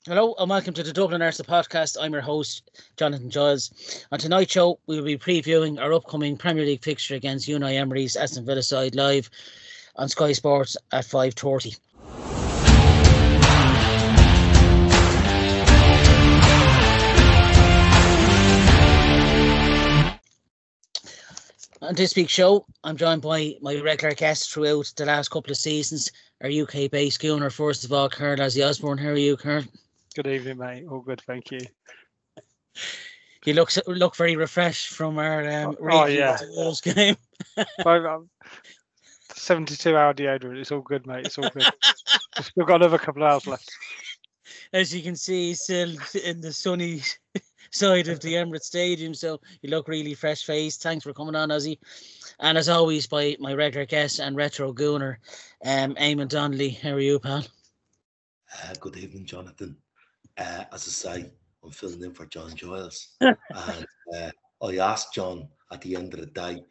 Hello and welcome to the Dublin Arsenal podcast. I'm your host, Jonathan Giles. On tonight's show, we will be previewing our upcoming Premier League fixture against Unai Emery's Aston Villa side live on Sky Sports at 5:30. On this week's show, I'm joined by my regular guests throughout the last couple of seasons, our UK-based Gunner. First of all, Colonel Ozzy Osborne. How are you, Colonel? Good evening, mate. All good, thank you. You look very refreshed from our review of the Wolves game. 72-hour deodorant. It's all good, mate. It's all good. We've still got another couple of hours left. As you can see, still in the sunny side of the Emirates Stadium, so you look really fresh-faced. Thanks for coming on, Ozzy. And as always, by my regular guest and retro gooner, Eamon Donnelly. How are you, pal? Good evening, Jonathan. As I say, I'm filling in for John Giles. And I asked John at the end of the day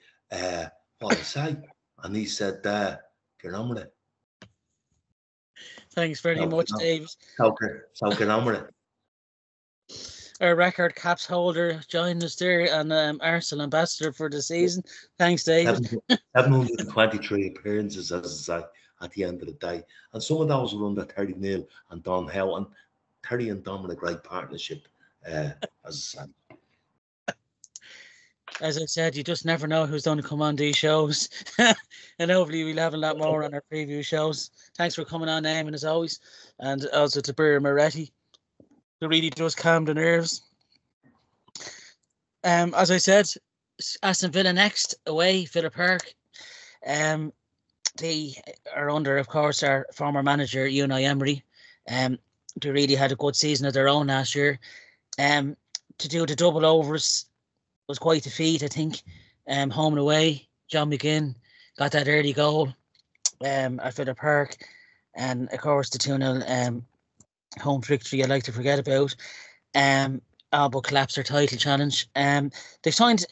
what I say, and he said, get on with it. Thanks very much, Dave. So get on with it. Our record caps holder joined us there and Arsenal ambassador for the season. Thanks, David. 723 appearances, as I say, at the end of the day. And some of those were under 30-0 and Don Howe. And Terry and Dom were a great partnership, as I said. As I said, you just never know who's going to come on these shows. And hopefully we'll have a lot more on our preview shows. Thanks for coming on, Eamon, as always. And also to Bria Moretti, who really does calm the nerves. As I said, Aston Villa next, away, Villa Park. They are under, of course, our former manager, Unai Emery. They really had a good season of their own last year. To do the double overs was quite a feat, I think. Home and away, John McGinn got that early goal at Villa Park. And, of course, the 2-0 home victory I'd like to forget about. But collapsed their title challenge. They signed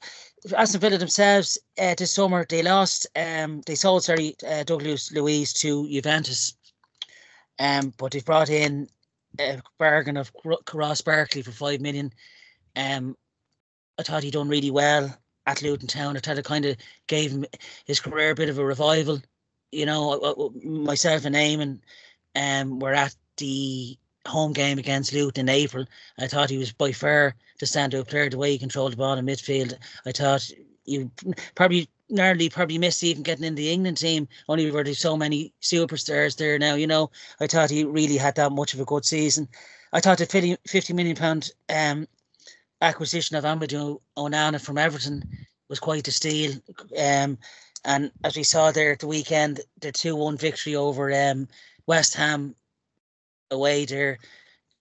Aston Villa themselves this summer. They lost. They sold Douglas Luiz to Juventus. But they've brought in a bargain of Ross Barkley for 5 million. I thought he'd done really well at Luton Town. I thought it kind of gave him his career a bit of a revival. You know, myself and Eamon were at the home game against Luton in April. I thought he was by far the standout player, the way he controlled the ball in midfield. I thought you probably missed even getting in the England team, only where there's so many superstars there now, you know. I thought he really had that much of a good season. I thought the £50 million acquisition of Amadou Onana from Everton was quite a steal. And as we saw there at the weekend, the 2-1 victory over West Ham away there,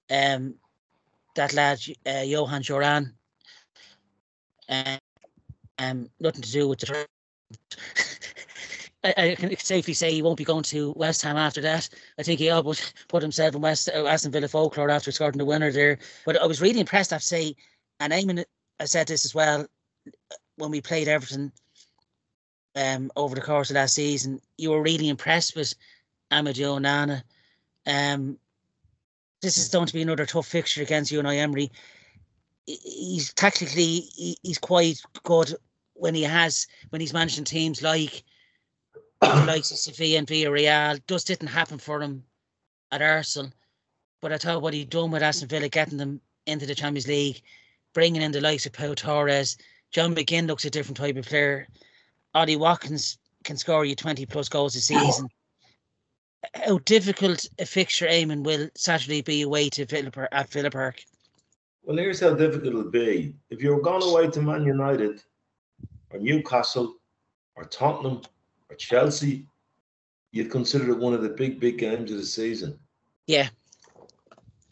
that lad Johan Joran, nothing to do with the I can safely say he won't be going to West Ham after that. I think he almost put himself in Aston Villa folklore after scoring the winner there. But I was really impressed, I have to say, and Eamon, I said this as well, when we played Everton over the course of last season, you were really impressed with Amadou Onana. This is going to be another tough fixture against Unai Emery. He's tactically, he's quite good when he's managing teams like Sevilla and Villarreal. Just didn't happen for him at Arsenal. But I thought what he'd done with Aston Villa, getting them into the Champions League, bringing in the likes of Pau Torres, John McGinn looks a different type of player. Ollie Watkins can score you 20 plus goals a season. How difficult a fixture, Eamon, will Saturday be away to Villa Park? Well, here's how difficult it'll be. If you're going away to Man United or Newcastle or Tottenham or Chelsea, you'd consider it one of the big games of the season. Yeah.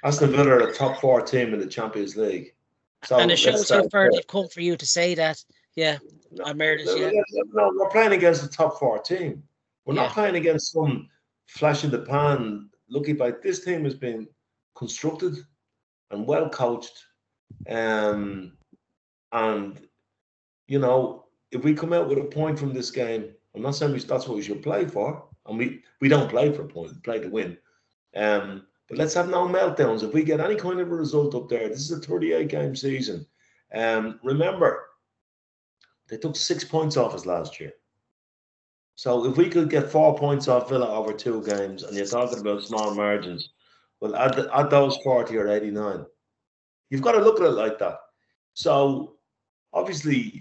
Aston Villa are a top 4 team in the Champions League. So and it shows how far they've come for you to say that. Yeah. No, we're playing against a top 4 team. We're not playing against some flash in the pan. This team has been constructed and well coached. And you know, if we come out with a point from this game, I'm not saying that's what we should play for, and we don't play for a point, we play to win. But let's have no meltdowns. If we get any kind of a result up there, this is a 38-game season. Remember, they took 6 points off us last year. So if we could get 4 points off Villa over 2 games, and you're talking about small margins, well, add those 40 or 89. You've got to look at it like that. So obviously,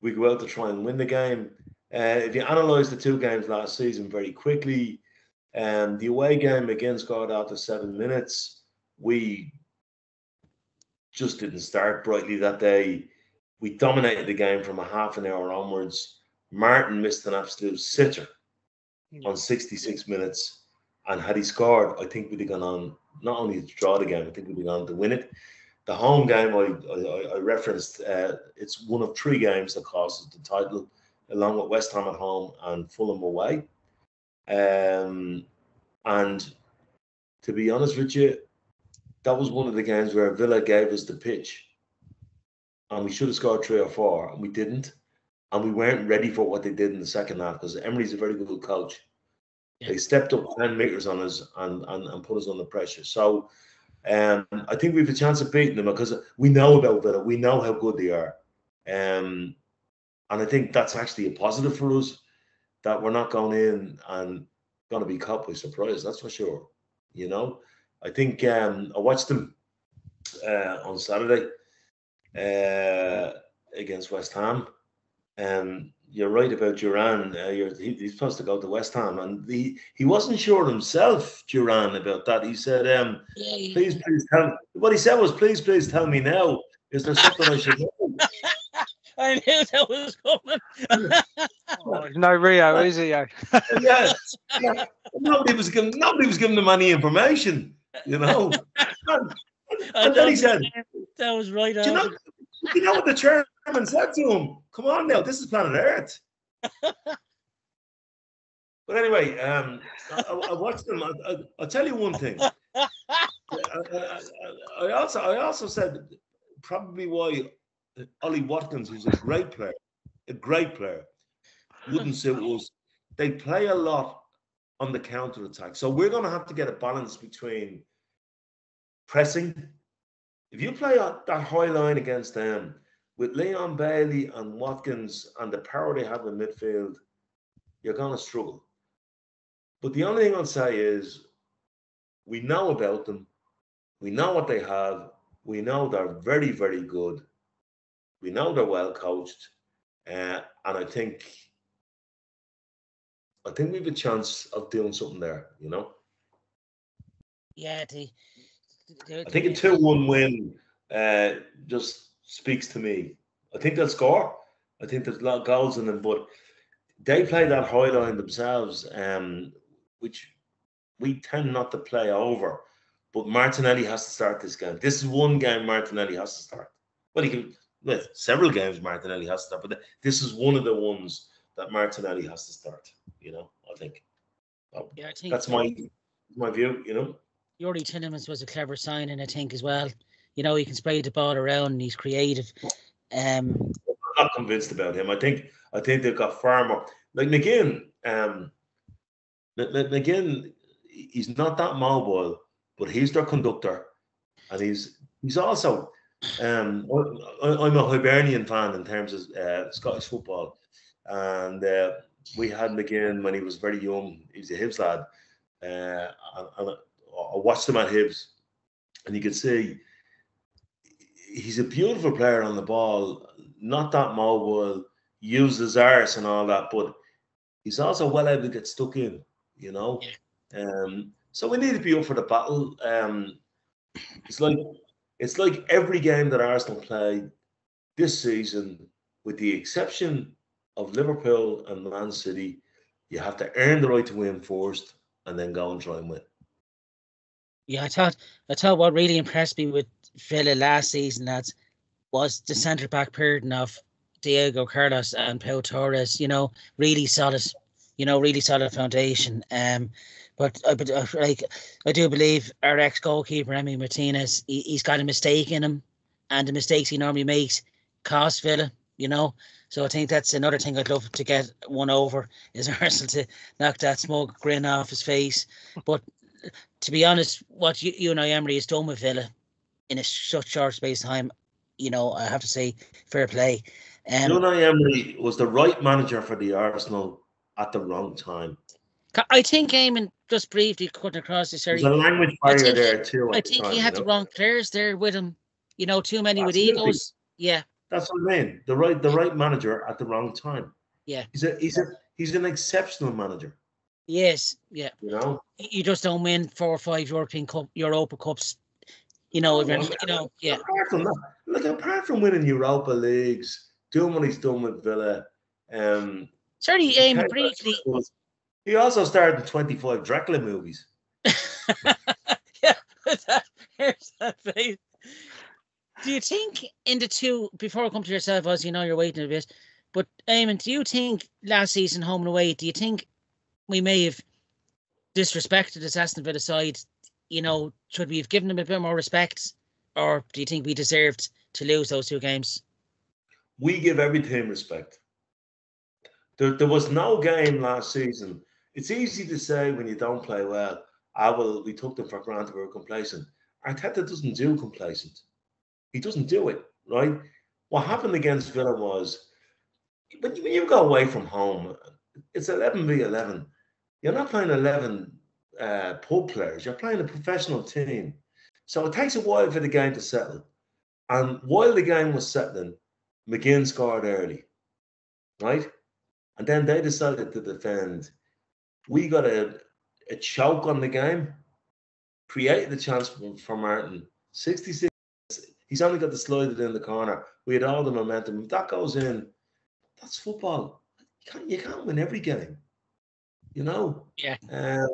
we go out to try and win the game. If you analyse the 2 games last season very quickly, the away game again scored after 7 minutes. We just didn't start brightly that day. We dominated the game from a half an hour onwards. Martin missed an absolute sitter on 66 minutes. And had he scored, I think we'd have gone on not only to draw the game, I think we'd have gone on to win it. The home game I referenced, it's one of 3 games that cost us the title, along with West Ham at home and Fulham away. And to be honest with you, that was one of the games where Villa gave us the pitch. And we should have scored 3 or 4, and we didn't. And we weren't ready for what they did in the second half, because Emery's a very good coach. Yeah. They stepped up 10 metres on us and put us under pressure. So I think we have a chance of beating them, because we know about Villa. We know how good they are. And I think that's actually a positive for us, that we're not going in and going to be caught by surprise. That's for sure. You know, I think I watched them on Saturday against West Ham. You're right about Duran. He's supposed to go to West Ham, and he wasn't sure himself, Duran, about that. He said, please tell me. What he said was, please tell me now. Is there something I should know? I knew that was coming. No Rio, is he? Yeah. Nobody was giving him any information, you know. And then he said, that was right. Do you know what the chairman said to him? Come on now, this is planet Earth. But anyway, I watched them. I'll tell you one thing. I also said probably why Ollie Watkins, who's a great player, wouldn't suit us. They play a lot on the counter attack, so we're going to have to get a balance between pressing. If you play that high line against them with Leon Bailey and Watkins and the power they have in midfield, you're going to struggle. But the only thing I'll say is we know about them. We know what they have. We know they're very, very good. We know they're well coached. And I think we have a chance of doing something there, you know? Yeah, I think a 2-1 win just speaks to me. I think they'll score. I think there's a lot of goals in them, but they play that high line themselves, which we tend not to play over. But Martinelli has to start this game. This is one game Martinelli has to start. Well, he can with several games Martinelli has to start, but this is one of the ones that Martinelli has to start. You know, I think. Yeah, I think that's my view. You know. Yuri Tillemans was a clever signing, I think, as well. You know, he can spray the ball around and he's creative. I'm not convinced about him. I think they've got far more. Like McGinn, McGinn, he's not that mobile, but he's their conductor, and he's also. I'm a Hibernian fan in terms of Scottish football, and we had McGinn when he was very young. He was a Hibs lad, and I watched him at Hibs, and you could see he's a beautiful player on the ball, not that mobile, uses arse and all that, but he's also well able to get stuck in, you know. So we need to be up for the battle. It's like every game that Arsenal play this season, with the exception of Liverpool and Man City, you have to earn the right to win first and then go and try and win. Yeah, I thought what really impressed me with Villa last season, lads, was the centre-back pairing of Diego Carlos and Pau Torres. You know, really solid. You know, really solid foundation. But I do believe our ex-goalkeeper, Emi Martinez, he's got a mistake in him, and the mistakes he normally makes cost Villa, you know. So I think that's another thing I'd love to get one over, is Arsenal to knock that smug grin off his face. But to be honest, what Unai Emery has done with Villa in a such short space of time, I have to say, fair play. Unai Emery was the right manager for the Arsenal at the wrong time. I think Eamon, just briefly cutting across this There's area, a language barrier there too. I think he had the wrong players there with him. Too many with egos. Yeah, that's what I mean. The right manager at the wrong time. Yeah, he's an exceptional manager. Yes, yeah. You just don't win 4 or 5 Europa Cups. Yeah. Apart from that, apart from winning Europa Leagues, doing what he's done with Villa, certainly Eamon briefly. He also starred in 25 Dracula movies. Yeah, here's that face. Do you think in the two, before I come to yourself, as you know you're waiting a bit, but Eamon, do you think last season home and away, do you think we may have disrespected this Aston Villa side? Should we have given them a bit more respect, or do you think we deserved to lose those 2 games? We give every team respect. There was no game last season. It's easy to say when you don't play well, we took them for granted, we were complacent. Arteta doesn't do complacent. He doesn't do it, right? What happened against Villa was, when you go away from home, it's 11v11. You're not playing 11 pub players. You're playing a professional team. So it takes a while for the game to settle. And while the game was settling, McGinn scored early, right? And then they decided to defend. We got a choke on the game, created a chance for Martin. 66. He's only got to slide it in the corner. We had all the momentum. If that goes in, that's football. You can't win every game, Yeah.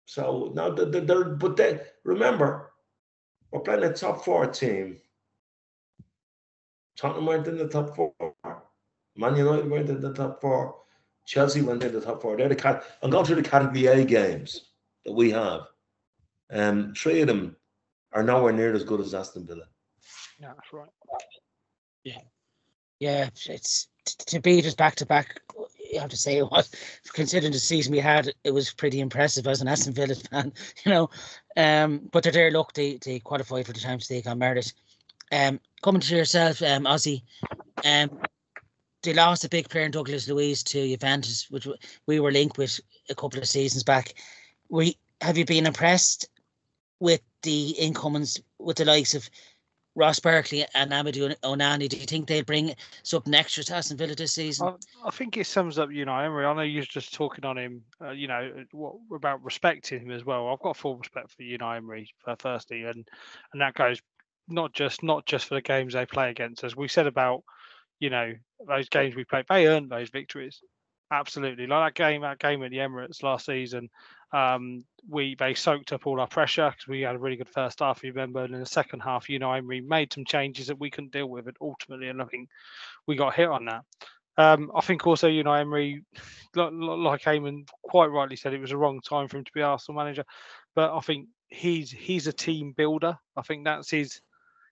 So now, remember, we're playing a top 4 team. Tottenham went in the top 4. Man United went in the top 4. Chelsea went in the top 4. I'm going through the Category A games that we have. 3 of them are nowhere near as good as Aston Villa. Yeah, that's right. Yeah, it's to beat us back to back. You have to say it was, considering the season we had, it was pretty impressive as an Aston Villa fan, But they're there. Look, they qualified for the Champions League on merit. Coming to yourself, Ozzy, they lost a big player in Douglas Luiz to Juventus, which we were linked with a couple of seasons back. Have you been impressed with the incomings, with the likes of Ross Barkley and Amadou Onana? Do you think they'll bring something extra to Aston Villa this season? I think it sums up Unai Emery. I know you're just talking on him, what about respecting him as well. I've got full respect for Unai Emery, firstly, and that goes not just for the games they play against us. We said about those games we played, they earned those victories. Absolutely, like that game at the Emirates last season. They soaked up all our pressure because we had a really good first half, you remember, and in the second half, Unai Emery made some changes that we couldn't deal with, and ultimately, and I think we got hit on that. I think also Unai Emery, like Eamon quite rightly said, it was a wrong time for him to be Arsenal manager, but I think he's a team builder. I think that's his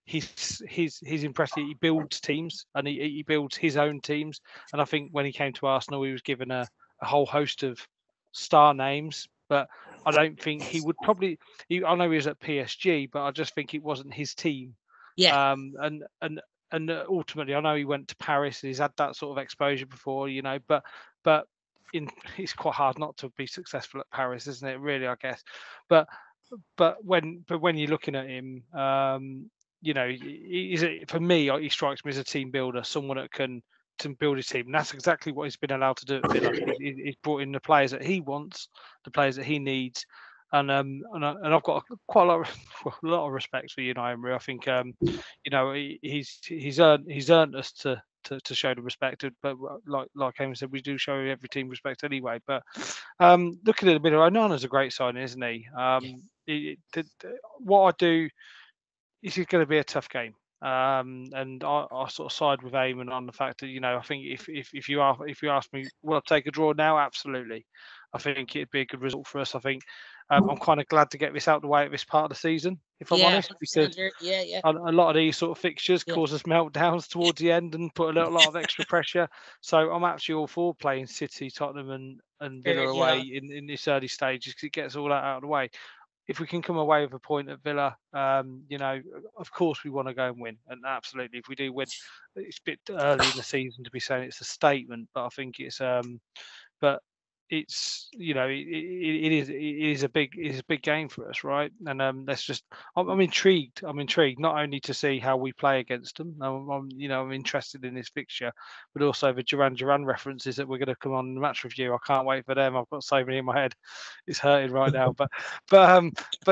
impressive. He builds teams, and he builds his own teams. And I think when he came to Arsenal, he was given a whole host of star names, but I don't think he would probably. I know he was at PSG, but I just think it wasn't his team. Yeah. And ultimately, I know he went to Paris. He's had that sort of exposure before, but it's quite hard not to be successful at Paris, isn't it? Really, I guess. But when you're looking at him, for me, he strikes me as a team builder, someone that can build his team. And that's exactly what he's been allowed to do at Villa. He's brought in the players that he wants, the players that he needs, and I've got quite a lot of respect for Unai Emery. I think he's earned us to show the respect. But like Eamon said, we do show every team respect anyway. But looking at the middle, Onana's a great signing, isn't he? What I do. This is going to be a tough game, and I sort of side with Eamon on the fact that I think if you ask me, will I take a draw now? Absolutely, I think it'd be a good result for us. I think I'm kind of glad to get this out of the way at this part of the season, if I'm honest, because a lot of these sort of fixtures cause us meltdowns towards the end and put a lot of extra pressure. So I'm actually all for playing City, Tottenham, and Villa away in this early stages because it gets all that out of the way. if we can come away with a point at Villa, you know, of course we want to go and win, and absolutely, if we do win, it's a bit early in the season to be saying it's a statement, but I think it's but it's, you know, it is a big game for us, right? And let's just, I'm intrigued. I'm intrigued not only to see how we play against them. I'm interested in this fixture, but also the Duran references that we're going to come on in the match review. I can't wait for them. I've got so many in my head. It's hurting right now, but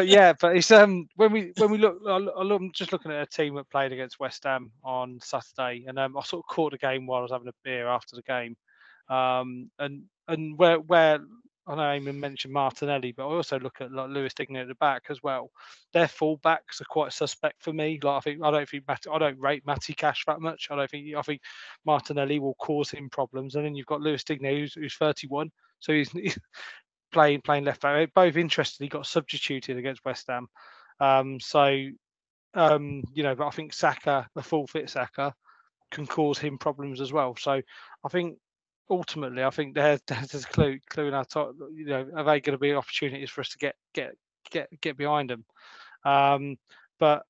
yeah, but it's when we look, I'm just looking at a team that played against West Ham on Saturday, and I sort of caught the game while I was having a beer after the game. And where I know Eamon mentioned Martinelli, but I also look at like Lewis Digne at the back as well. Their fullbacks are quite suspect for me. Like I don't rate Matty Cash that much. I think Martinelli will cause him problems, and then you've got Lewis Digne who's 31, so he's playing left back. Both interestingly got substituted against West Ham. You know, but I think Saka, the full fit Saka, can cause him problems as well. So I think ultimately, I think there's a clue in our top. You know, are they going to be opportunities for us to get behind them? But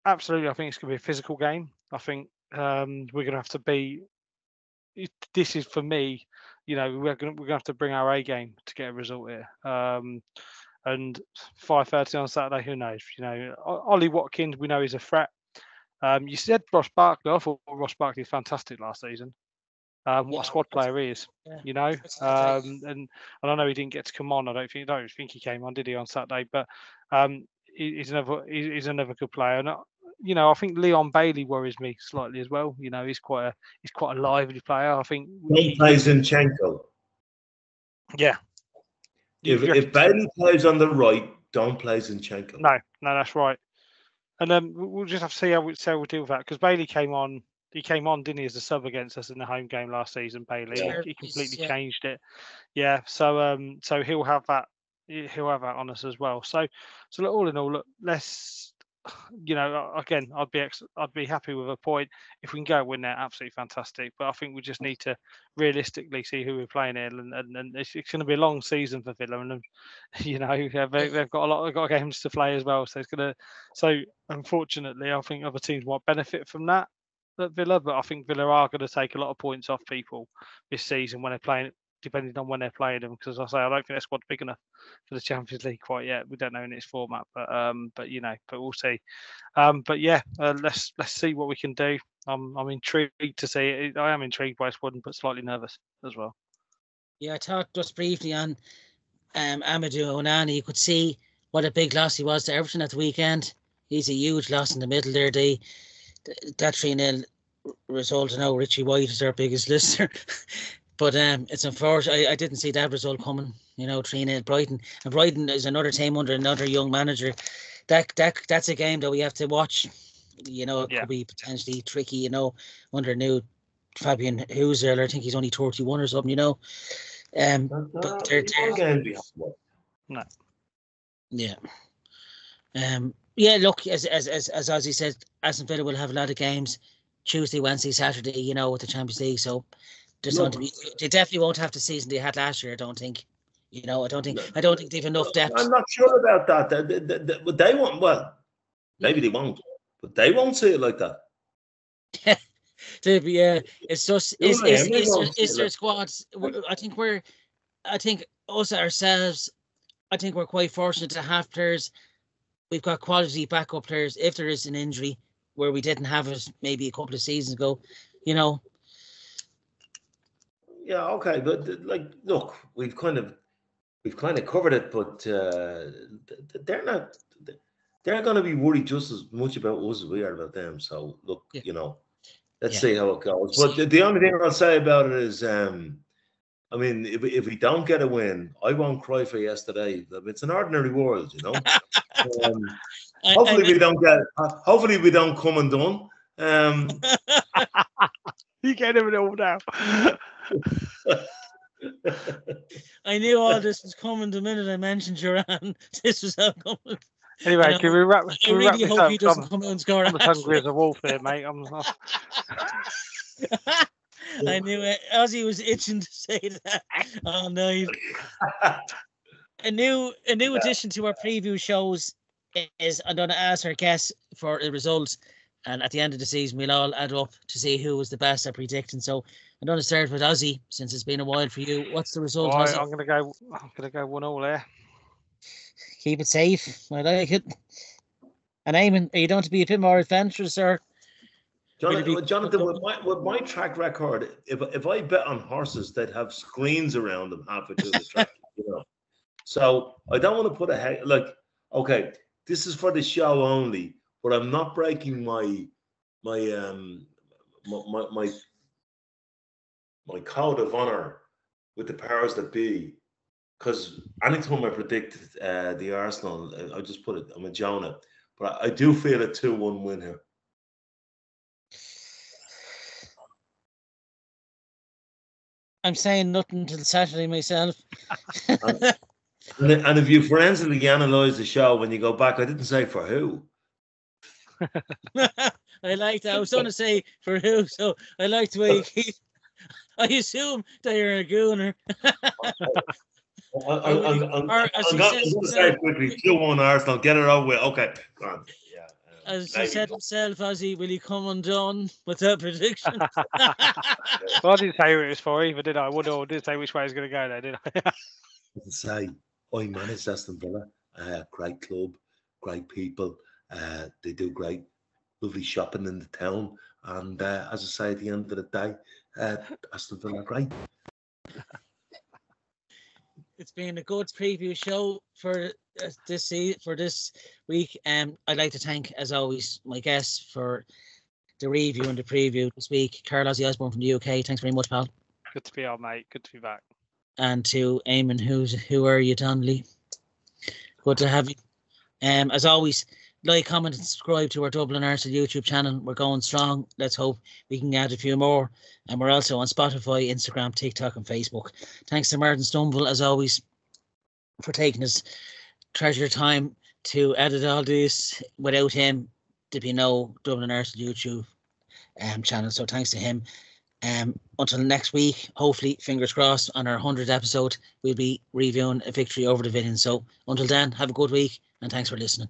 absolutely, I think it's going to be a physical game. I think we're going to have to be. This is for me. You know, we're going to have to bring our A game to get a result here. And 5:30 on Saturday, who knows? You know, Ollie Watkins, we know he's a threat. You said Ross Barkley. I thought Ross Barkley was fantastic last season. What a squad player he is, you know. And I know he didn't get to come on. I don't think he came on, did he, on Saturday? But he's another good player. And you know, I think Leon Bailey worries me slightly as well. You know, he's quite a lively player. I think he plays Zinchenko. Yeah. If Bailey plays on the right, don't play Zinchenko. No, that's right. And then we'll just have to see how we deal with that, because Bailey came on. He came on, didn't he, as a sub against us in the home game last season, Bailey. Yeah. He completely changed it. Yeah. So he'll have that. He'll have that on us as well. So look, all in all, look, let's, you know, again, I'd be happy with a point if we can go win that. Absolutely fantastic. But I think we just need to realistically see who we're playing here, and it's going to be a long season for Villa, and you know, they've got games to play as well. So it's going to. So unfortunately, I think other teams might benefit from that at Villa, but I think Villa are going to take a lot of points off people this season when they're playing, depending on when they're playing them. Because as I say, I don't think their squad's big enough for the Champions League quite yet. We don't know in its format, but you know, but we'll see. But yeah, let's see what we can do. I'm intrigued to see it. I am intrigued by his squad, but slightly nervous as well. Yeah, I thought just briefly on Amadou Onana, you could see what a big loss he was to Everton at the weekend. He's a huge loss in the middle there. That 3-0 result, I know Richie White is our biggest listener, but it's unfortunate. I didn't see that result coming. You know, 3-0 Brighton, and Brighton is another team under another young manager. That's a game that we have to watch. You know, it could be potentially tricky. You know, under new Fabian Huser, I think he's only 31 or something. You know, but they're no. Yeah. Yeah, look, as Ozzy said, Aston Villa will have a lot of games Tuesday, Wednesday, Saturday, you know, with the Champions League. So there's going to be, they definitely won't have the season they had last year, I don't think. You know, I don't think they've enough depth. I'm not sure about that. But they won't. Well, maybe they won't, but they won't see it like that. Yeah, it's just is their squads. I think us ourselves. I think we're quite fortunate to have players. We've got quality backup players if there is an injury where we didn't have it maybe a couple of seasons ago, you know. Yeah, okay, but like, look, we've kind of covered it, but they're going to be worried just as much about us as we are about them. So look, you know, let's see how it goes. But the only thing I'll say about it is, I mean, if we don't get a win, I won't cry for yesterday. It's an ordinary world, you know. Hopefully we don't come undone. You get him all now. I knew all this was coming the minute I mentioned Duran. This was how coming. Anyway, can we wrap this up? I really hope he doesn't come out and score. I'm as hungry as a wolf here, mate. I knew it. Ozzy was itching to say that. Oh no! A new addition to our preview shows is I'm going to ask our guests for the results, and at the end of the season we'll all add up to see who was the best at predicting. So I'm going to start with Ozzy, since it's been a while for you. What's the result, All right, Ozzy? I'm gonna go 1-1 there. Keep it safe. I like it. And Eamon, are you going to be a bit more adventurous, or? Jonathan, with my track record, if I bet on horses, they'd have screens around them halfway through the track, So I don't want to put okay, this is for the show only, but I'm not breaking my code of honor with the powers that be, because anytime I predict the Arsenal, I just put it. I'm a Jonah, but I do feel a 2-1 win here. I'm saying nothing till Saturday myself. And if you forensically analyse the show when you go back, I didn't say for who. I like that. I was going to say for who, so I like the way you keep. I assume that you're a gooner. I'm going to say quickly, 2-1 Arsenal, get it over with. Okay, go on. Yeah. As he said himself, Ozzy, will he come undone with that prediction? Well, I didn't say who it was for either, did I? I didn't say which way it's going to go there, did I? As I say, I manage Aston Villa. Great club, great people. They do great, lovely shopping in the town. And as I say, at the end of the day, Aston Villa are great. It's been a good preview show for this week. I'd like to thank, as always, my guests for the review and the preview this week. Ozzy Osborne from the UK. Thanks very much, pal. Good to be on, mate. Good to be back. And to Eamon, who are you, Donnelly? Good to have you. As always, like, comment, and subscribe to our Dublin Arsenal YouTube channel. We're going strong. Let's hope we can add a few more. And we're also on Spotify, Instagram, TikTok, and Facebook. Thanks to Martin Stumble, as always, for taking his treasure time to edit all this. Without him, there'd be no Dublin Arsenal YouTube channel. So thanks to him. Until next week, hopefully, fingers crossed, on our 100th episode, we'll be reviewing a victory over the Villains. So until then, have a good week, and thanks for listening.